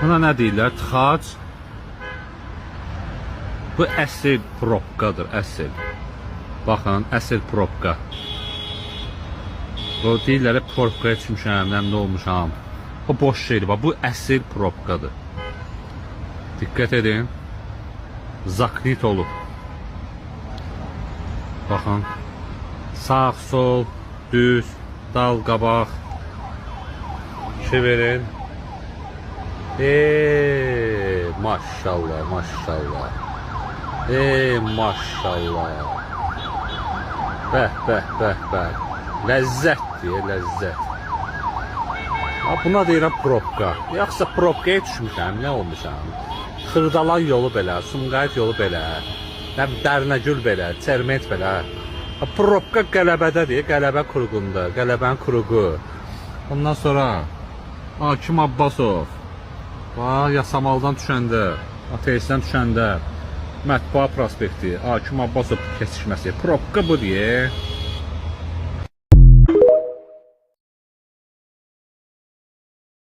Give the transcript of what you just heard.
Buna nə deyirlər? Tıxac. Bu əsl probkadır, əsl. Baxın, əsl probka. O deyirlər, probkaya düşmüşəm, nə olmuşam. O boş şeydir, bu əsl probkadır. Diqqət edin. Zaknit olub. Baxın. Sağ, sol, düz, dal, qabaq. Şey verin. Maşallah, maşallah. Maşallah. Bəh. Ləzzət deyə, ləzzət. Buna deyirəm probka. Yoxsa probkaya düşmüşəm, nə olmuşam? Xırdalan yolu belə, Sumqayıt yolu belə, Dərnəgül belə, Çerment belə. Probka Qələbədədir, Qələbə kuruğunda, Qələbənin kuruğu. Ondan sonra Hakim Abbasov. Yasamaldan düşəndə, ateistdən düşəndə, Mətbuat prospekti, Hakim Abbasov kesişməsi. Probka bu deyə.